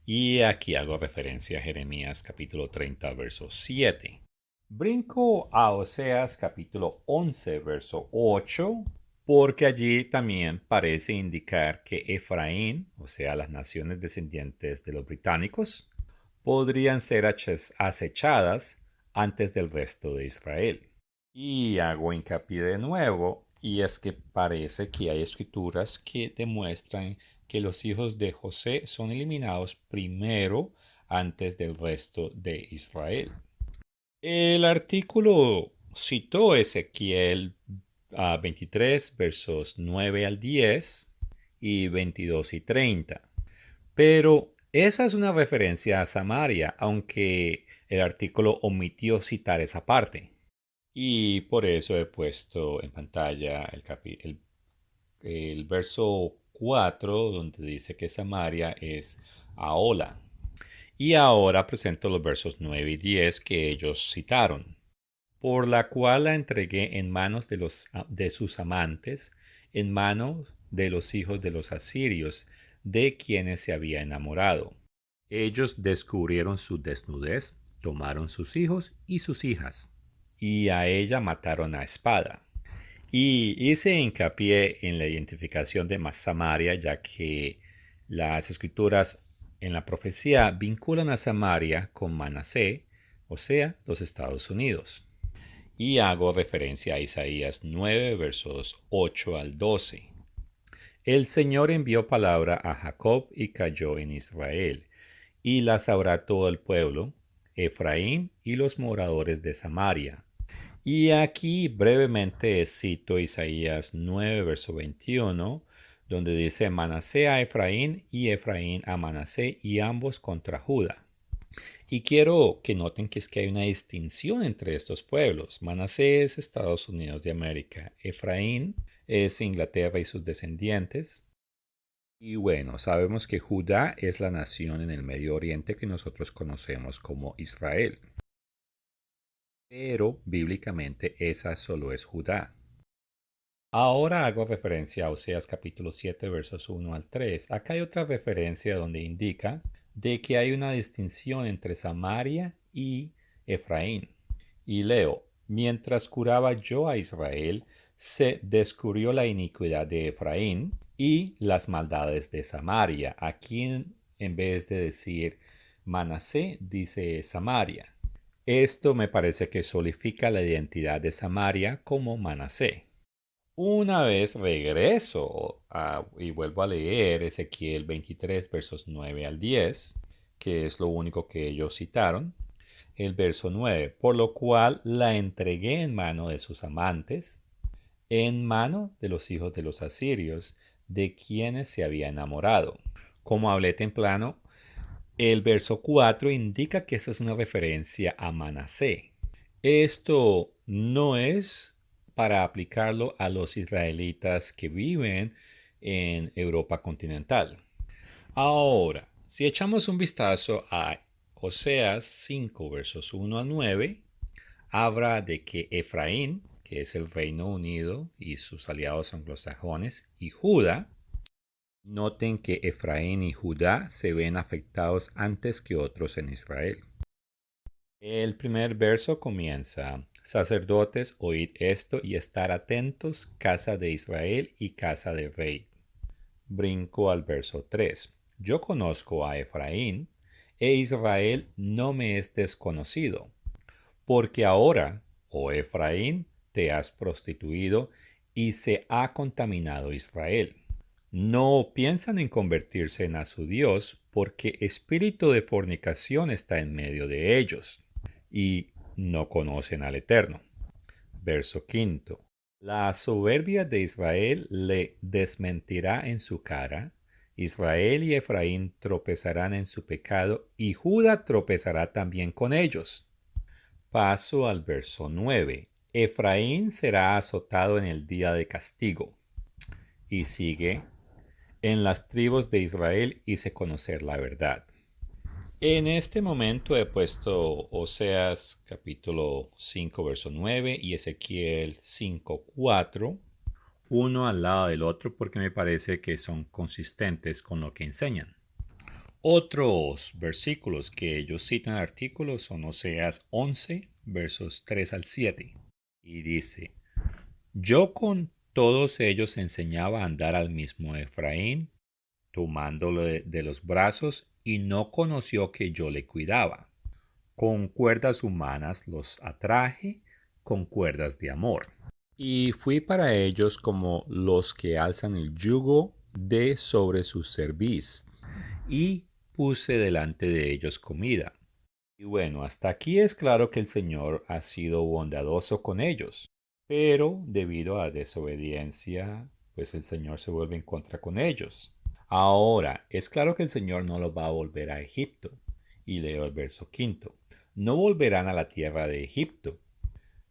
Y aquí hago referencia a Jeremías capítulo 30, verso 7. Brinco a Oseas capítulo 11, verso 8, porque allí también parece indicar que Efraín, o sea, las naciones descendientes de los británicos, podrían ser acechadas antes del resto de Israel. Y hago hincapié de nuevo, y es que parece que hay escrituras que demuestran que los hijos de José son eliminados primero antes del resto de Israel. El artículo citó Ezequiel 23, versos 9 al 10 y 22 y 30. Pero esa es una referencia a Samaria, aunque el artículo omitió citar esa parte. Y por eso he puesto en pantalla el verso 4, donde dice que Samaria es Ahola. Y ahora presento los versos 9 y 10 que ellos citaron. Por la cual la entregué en manos de sus amantes, en manos de los hijos de los asirios, de quienes se había enamorado. Ellos descubrieron su desnudez, tomaron sus hijos y sus hijas, y a ella mataron a espada. Y hice hincapié en la identificación de Samaria, ya que las escrituras en la profecía vinculan a Samaria con Manasé, o sea, los Estados Unidos. Y hago referencia a Isaías 9, versos 8 al 12. El Señor envió palabra a Jacob y cayó en Israel, y la sabrá todo el pueblo, Efraín y los moradores de Samaria. Y aquí brevemente cito Isaías 9, verso 21, donde dice Manasé a Efraín y Efraín a Manasé y ambos contra Judá. Y quiero que noten que es que hay una distinción entre estos pueblos. Manasés es Estados Unidos de América, Efraín es Inglaterra y sus descendientes. Y bueno, sabemos que Judá es la nación en el Medio Oriente que nosotros conocemos como Israel. Pero bíblicamente esa solo es Judá. Ahora hago referencia a Oseas capítulo 7 versos 1 al 3. Acá hay otra referencia donde indica de que hay una distinción entre Samaria y Efraín. Y leo, Mientras curaba yo a Israel, se descubrió la iniquidad de Efraín y las maldades de Samaria. Aquí en vez de decir Manasé, dice Samaria. Esto me parece que solidifica la identidad de Samaria como Manasé. Una vez regreso y vuelvo a leer Ezequiel 23, versos 9 al 10, que es lo único que ellos citaron, el verso 9, por lo cual la entregué en mano de sus amantes, en mano de los hijos de los asirios, de quienes se había enamorado. Como hablé temprano, el verso 4 indica que esta es una referencia a Manasé. Esto no es para aplicarlo a los israelitas que viven en Europa continental. Ahora, si echamos un vistazo a Oseas 5, versos 1 a 9, habla de que Efraín, que es el Reino Unido y sus aliados anglosajones, y Judá, noten que Efraín y Judá se ven afectados antes que otros en Israel. El primer verso comienza: sacerdotes, oíd esto y estar atentos, casa de Israel y casa de rey. Brinco al verso 3. Yo conozco a Efraín, e Israel no me es desconocido, porque ahora, oh Efraín, te has prostituido y se ha contaminado Israel. No piensan en convertirse en a su Dios, porque espíritu de fornicación está en medio de ellos, y no conocen al Eterno. Verso 5. La soberbia de Israel le desmentirá en su cara. Israel y Efraín tropezarán en su pecado, y Judá tropezará también con ellos. Paso al verso 9. Efraín será azotado en el día de castigo. Y sigue: en las tribus de Israel hice conocer la verdad. En este momento he puesto Oseas capítulo 5, verso 9 y Ezequiel 5, 4, uno al lado del otro porque me parece que son consistentes con lo que enseñan. Otros versículos que ellos citan en el artículo son Oseas 11, versos 3 al 7. Y dice: yo con todos ellos enseñaba a andar al mismo Efraín, tomándolo de los brazos, y no conoció que yo le cuidaba. Con cuerdas humanas los atraje, con cuerdas de amor. Y fui para ellos como los que alzan el yugo de sobre su cerviz, y puse delante de ellos comida. Y bueno, hasta aquí es claro que el Señor ha sido bondadoso con ellos, pero debido a desobediencia, pues el Señor se vuelve en contra con ellos. Ahora, es claro que el Señor no los va a volver a Egipto. Y leo el verso 5. No volverán a la tierra de Egipto.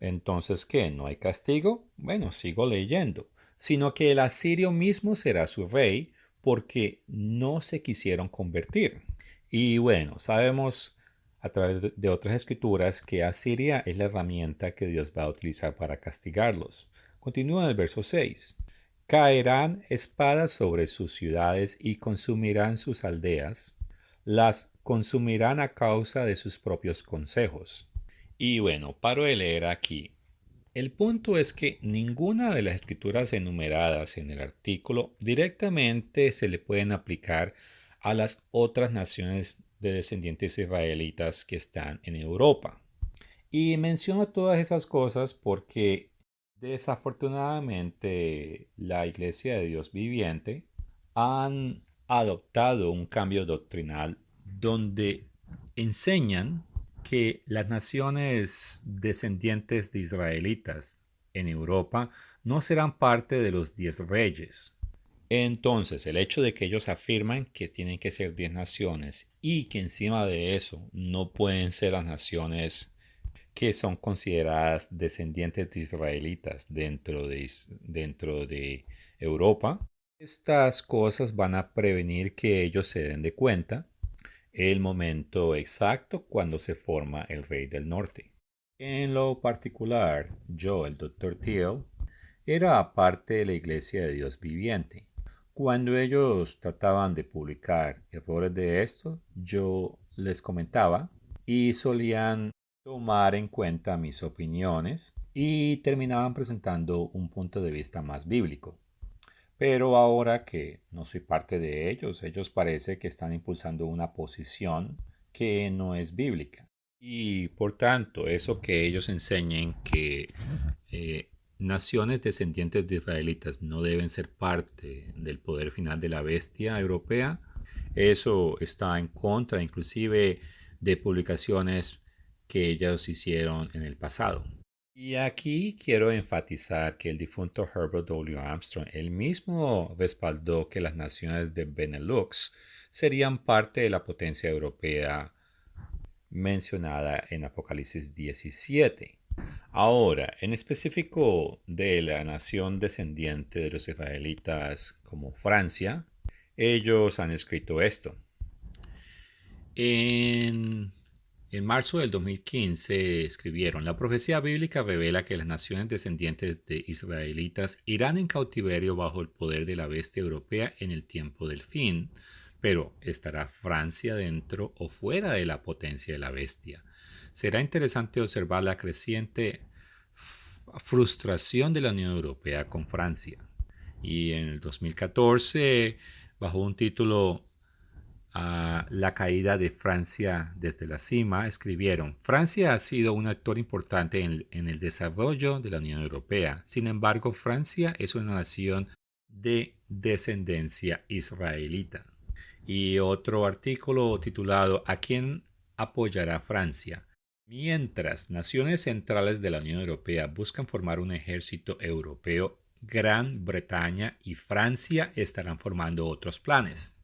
Entonces, ¿qué? ¿No hay castigo? Bueno, sigo leyendo. Sino que el asirio mismo será su rey, porque no se quisieron convertir. Y bueno, sabemos a través de otras escrituras que Asiria es la herramienta que Dios va a utilizar para castigarlos. Continúa en el verso 6. Caerán espadas sobre sus ciudades y consumirán sus aldeas, las consumirán a causa de sus propios consejos. Y bueno, paro de leer aquí. El punto es que ninguna de las escrituras enumeradas en el artículo directamente se le pueden aplicar a las otras naciones de descendientes israelitas que están en Europa. Y menciono todas esas cosas porque desafortunadamente la Iglesia de Dios viviente han adoptado un cambio doctrinal donde enseñan que las naciones descendientes de israelitas en Europa no serán parte de los 10 reyes. Entonces, el hecho de que ellos afirman que tienen que ser 10 naciones y que encima de eso no pueden ser las naciones que son consideradas descendientes de israelitas dentro de Europa, estas cosas van a prevenir que ellos se den de cuenta el momento exacto cuando se forma el rey del norte. En lo particular, yo, el Dr. Thiel, era parte de la Iglesia de Dios viviente. Cuando ellos trataban de publicar errores de esto, yo les comentaba y solían tomar en cuenta mis opiniones y terminaban presentando un punto de vista más bíblico. Pero ahora que no soy parte de ellos parece que están impulsando una posición que no es bíblica. Y por tanto, eso que ellos enseñen que naciones descendientes de israelitas no deben ser parte del poder final de la bestia europea, eso está en contra inclusive de publicaciones que ellos hicieron en el pasado. Y aquí quiero enfatizar que el difunto Herbert W. Armstrong él mismo respaldó que las naciones de Benelux serían parte de la potencia europea mencionada en Apocalipsis 17. Ahora, en específico de la nación descendiente de los israelitas como Francia, ellos han escrito esto. En En marzo del 2015 escribieron, la profecía bíblica revela que las naciones descendientes de israelitas irán en cautiverio bajo el poder de la bestia europea en el tiempo del fin, pero ¿estará Francia dentro o fuera de la potencia de la bestia? Será interesante observar la creciente frustración de la Unión Europea con Francia. Y en el 2014, bajo un título la caída de Francia desde la cima, escribieron, Francia ha sido un actor importante en el desarrollo de la Unión Europea. Sin embargo, Francia es una nación de descendencia israelita. Y otro artículo titulado ¿A quién apoyará Francia? Mientras naciones centrales de la Unión Europea buscan formar un ejército europeo, Gran Bretaña y Francia estarán formando otros planes.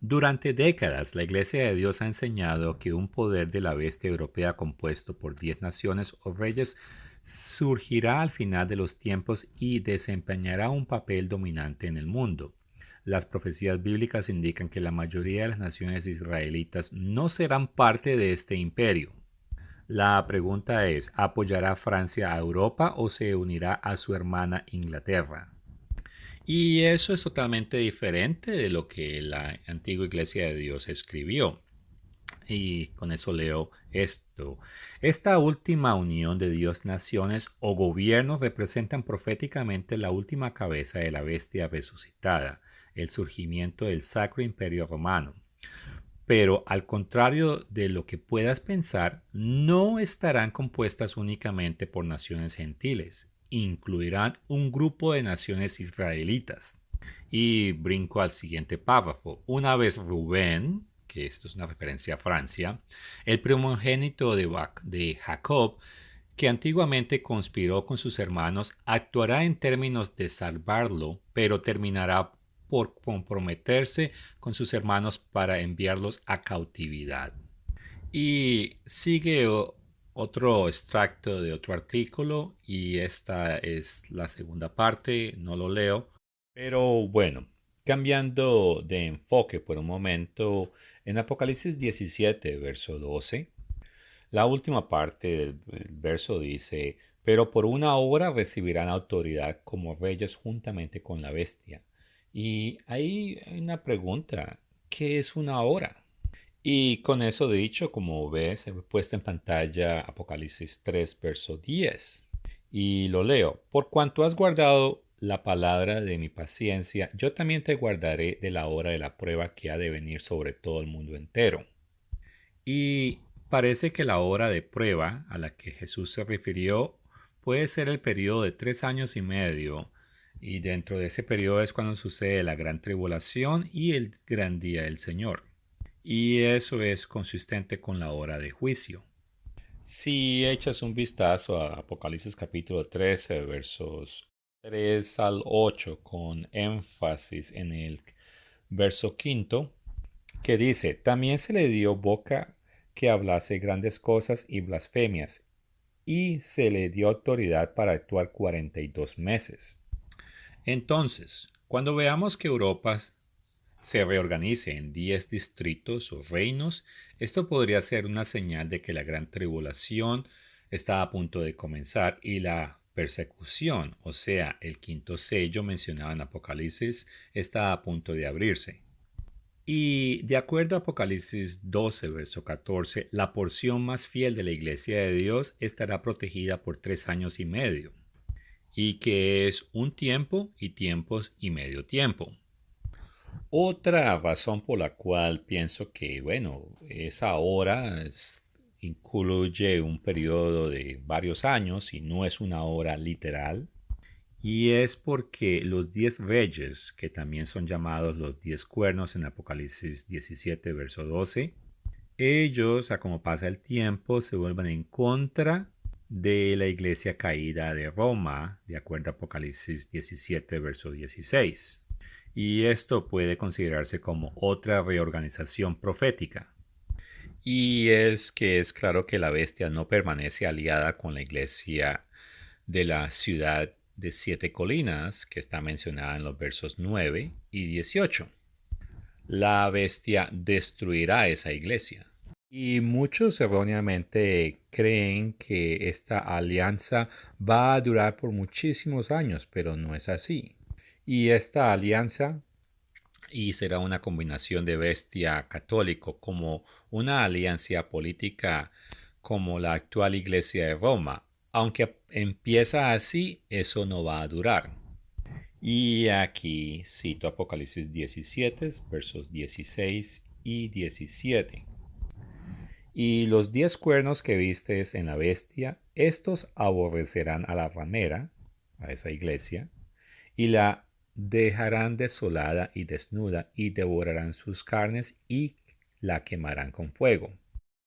Durante décadas, la Iglesia de Dios ha enseñado que un poder de la bestia europea compuesto por 10 naciones o reyes surgirá al final de los tiempos y desempeñará un papel dominante en el mundo. Las profecías bíblicas indican que la mayoría de las naciones israelitas no serán parte de este imperio. La pregunta es, ¿apoyará Francia a Europa o se unirá a su hermana Inglaterra? Y eso es totalmente diferente de lo que la antigua Iglesia de Dios escribió. Y con eso leo esto. Esta última unión de Dios, naciones o gobiernos representan proféticamente la última cabeza de la bestia resucitada, el surgimiento del Sacro Imperio Romano. Pero al contrario de lo que puedas pensar, no estarán compuestas únicamente por naciones gentiles. Incluirán un grupo de naciones israelitas. Y brinco al siguiente párrafo. Una vez Rubén, que esto es una referencia a Francia, el primogénito de Jacob, que antiguamente conspiró con sus hermanos, actuará en términos de salvarlo, pero terminará por comprometerse con sus hermanos para enviarlos a cautividad. Y sigue otro extracto de otro artículo y esta es la segunda parte, no lo leo. Pero bueno, cambiando de enfoque por un momento, en Apocalipsis 17, verso 12, la última parte del verso dice, pero por una hora recibirán autoridad como reyes juntamente con la bestia. Y ahí hay una pregunta, ¿qué es una hora? Y con eso dicho, como ves, he puesto en pantalla Apocalipsis 3, verso 10. Y lo leo, por cuanto has guardado la palabra de mi paciencia, yo también te guardaré de la hora de la prueba que ha de venir sobre todo el mundo entero. Y parece que la hora de prueba a la que Jesús se refirió puede ser el periodo de 3 años y medio, y dentro de ese periodo es cuando sucede la gran tribulación y el gran día del Señor. Y eso es consistente con la hora de juicio. Si echas un vistazo a Apocalipsis capítulo 13, versos 3 al 8, con énfasis en el verso quinto, que dice, también se le dio boca que hablase grandes cosas y blasfemias, y se le dio autoridad para actuar 42 meses. Entonces, cuando veamos que Europa se reorganice en 10 distritos o reinos, esto podría ser una señal de que la gran tribulación está a punto de comenzar y la persecución, o sea, el quinto sello mencionado en Apocalipsis, está a punto de abrirse. Y de acuerdo a Apocalipsis 12, verso 14, la porción más fiel de la iglesia de Dios estará protegida por 3 años y medio, y que es un tiempo y tiempos y medio tiempo. Otra razón por la cual pienso que, bueno, esa hora incluye un periodo de varios años y no es una hora literal, y es porque los 10 reyes, que también son llamados los 10 cuernos en Apocalipsis 17, verso 12, ellos, a como pasa el tiempo, se vuelven en contra de la iglesia caída de Roma, de acuerdo a Apocalipsis 17, verso 16. Y esto puede considerarse como otra reorganización profética. Y es que es claro que la bestia no permanece aliada con la iglesia de la ciudad de 7 colinas, que está mencionada en los versos 9 y 18. La bestia destruirá esa iglesia. Y muchos erróneamente creen que esta alianza va a durar por muchísimos años, pero no es así. Y esta alianza y será una combinación de bestia católico como una alianza política como la actual Iglesia de Roma. Aunque empieza así, eso no va a durar. Y aquí cito Apocalipsis 17, versos 16 y 17. Y los 10 cuernos que vistes en la bestia, estos aborrecerán a la ramera, a esa iglesia, y la dejarán desolada y desnuda, y devorarán sus carnes y la quemarán con fuego.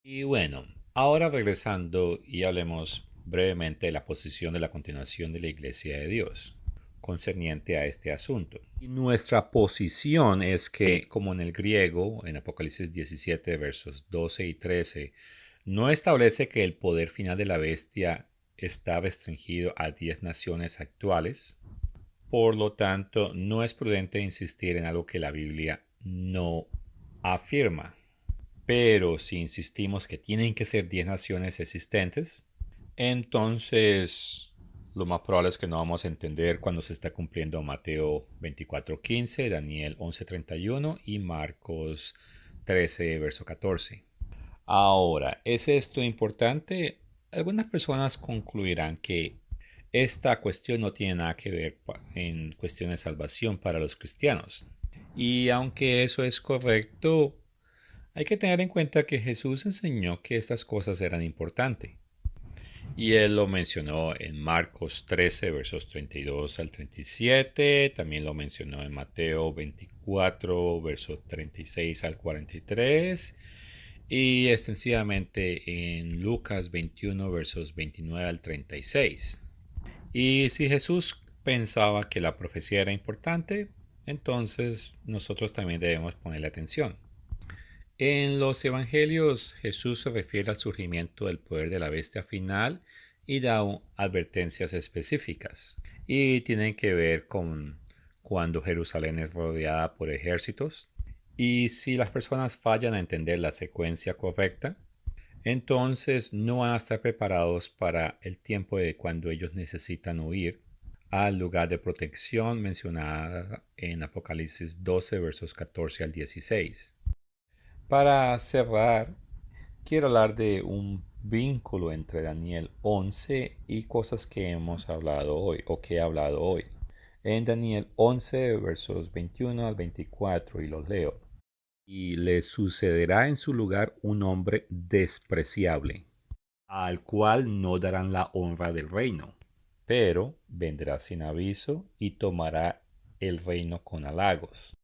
Y bueno, ahora regresando y hablemos brevemente de la posición de la continuación de la Iglesia de Dios concerniente a este asunto. Y nuestra posición es que, como en el griego, en Apocalipsis 17, versos 12 y 13, no establece que el poder final de la bestia está restringido a 10 naciones actuales. Por lo tanto, no es prudente insistir en algo que la Biblia no afirma. Pero si insistimos que tienen que ser 10 naciones existentes, entonces lo más probable es que no vamos a entender cuando se está cumpliendo Mateo 24:15, Daniel 11:31 y Marcos 13, verso 14. Ahora, ¿es esto importante? Algunas personas concluirán que esta cuestión no tiene nada que ver en cuestión de salvación para los cristianos. Y aunque eso es correcto, hay que tener en cuenta que Jesús enseñó que estas cosas eran importantes. Y él lo mencionó en Marcos 13, versos 32 al 37. También lo mencionó en Mateo 24, versos 36 al 43. Y extensivamente en Lucas 21, versos 29 al 36. Y si Jesús pensaba que la profecía era importante, entonces nosotros también debemos ponerle atención. En los evangelios Jesús se refiere al surgimiento del poder de la bestia final y da advertencias específicas. Y tienen que ver con cuando Jerusalén es rodeada por ejércitos. Y si las personas fallan a entender la secuencia correcta, entonces no van a estar preparados para el tiempo de cuando ellos necesitan huir al lugar de protección mencionada en Apocalipsis 12, versos 14 al 16. Para cerrar, quiero hablar de un vínculo entre Daniel 11 y cosas que hemos hablado hoy o que he hablado hoy. En Daniel 11, versos 21 al 24, y los leo. Y le sucederá en su lugar un hombre despreciable, al cual no darán la honra del reino, pero vendrá sin aviso y tomará el reino con halagos.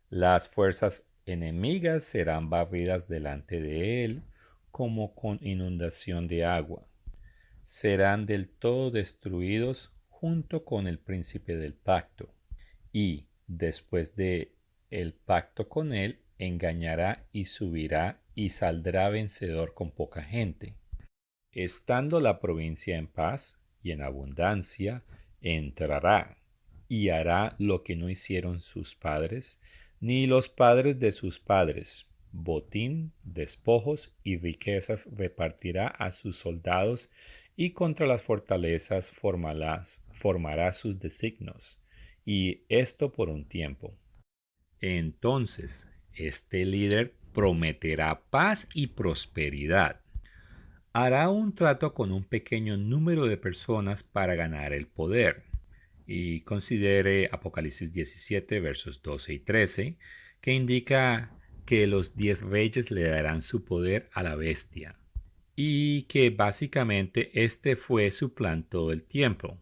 Las fuerzas enemigas serán barridas delante de él como con inundación de agua. Serán del todo destruidos junto con el príncipe del pacto, y después de el pacto con él engañará y subirá y saldrá vencedor con poca gente. Estando la provincia en paz y en abundancia, entrará y hará lo que no hicieron sus padres, ni los padres de sus padres. Botín, despojos y riquezas repartirá a sus soldados, y contra las fortalezas formará sus designios, y esto por un tiempo. Entonces Este líder prometerá paz y prosperidad. Hará un trato con un pequeño número de personas para ganar el poder. Y considere Apocalipsis 17, versos 12 y 13, que indica que los 10 reyes le darán su poder a la bestia. Y que básicamente este fue su plan todo el tiempo.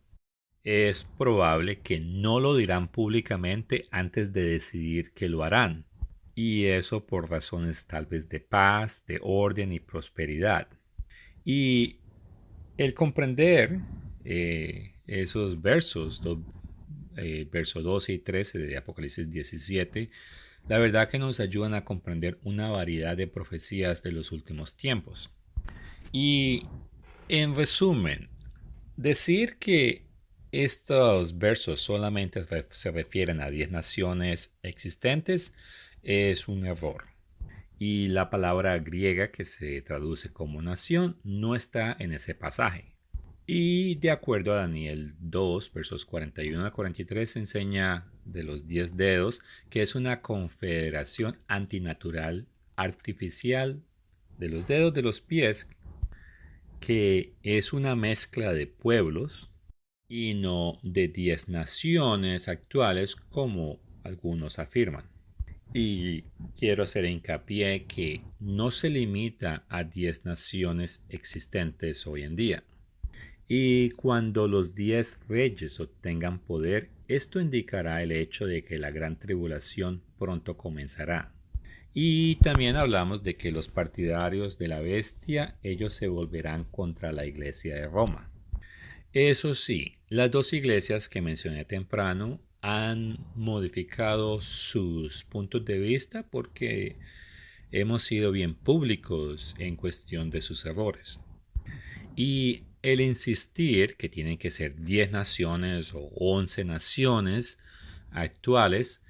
Es probable que no lo dirán públicamente antes de decidir que lo harán. Y eso por razones tal vez de paz, de orden y prosperidad. Y el comprender esos versos, versos 12 y 13 de Apocalipsis 17, la verdad que nos ayudan a comprender una variedad de profecías de los últimos tiempos. Y en resumen, decir que estos versos solamente se refieren a 10 naciones existentes es un error. Y la palabra griega que se traduce como nación no está en ese pasaje. Y de acuerdo a Daniel 2, versos 41 a 43, enseña de los 10 dedos que es una confederación antinatural artificial de los dedos de los pies, que es una mezcla de pueblos y no de 10 naciones actuales como algunos afirman. Y quiero hacer hincapié que no se limita a 10 naciones existentes hoy en día. Y cuando los 10 reyes obtengan poder, esto indicará el hecho de que la gran tribulación pronto comenzará. Y también hablamos de que los partidarios de la bestia, ellos se volverán contra la iglesia de Roma. Eso sí, las dos iglesias que mencioné temprano han modificado sus puntos de vista porque hemos sido bien públicos en cuestión de sus errores. Y el insistir que tienen que ser 10 naciones o 11 naciones actuales,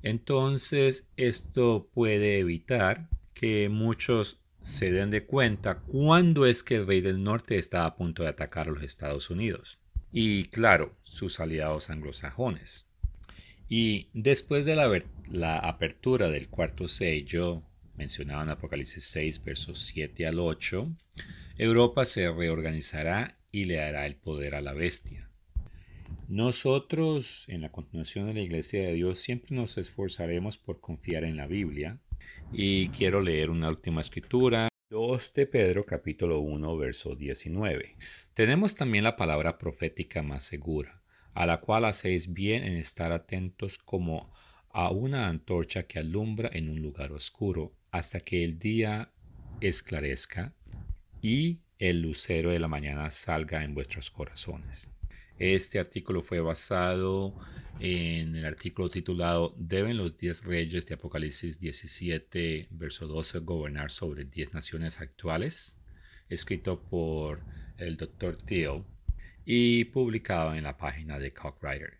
entonces esto puede evitar que muchos se den de cuenta cuándo es que el rey del norte está a punto de atacar a los Estados Unidos. Y claro, sus aliados anglosajones. Y después de la apertura del cuarto sello, mencionado en Apocalipsis 6, versos 7 al 8, Europa se reorganizará y le dará el poder a la bestia. Nosotros, en la continuación de la Iglesia de Dios, siempre nos esforzaremos por confiar en la Biblia. Y quiero leer una última escritura. 2 de Pedro capítulo 1 verso 19. Tenemos también la palabra profética más segura, a la cual hacéis bien en estar atentos como a una antorcha que alumbra en un lugar oscuro, hasta que el día esclarezca y el lucero de la mañana salga en vuestros corazones. Este artículo fue basado en el artículo titulado ¿Deben los 10 reyes de Apocalipsis 17, verso 12 gobernar sobre 10 naciones actuales? Escrito por el Dr. Thiel y publicado en la página de Cockwriter.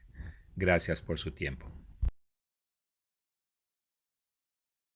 Gracias por su tiempo.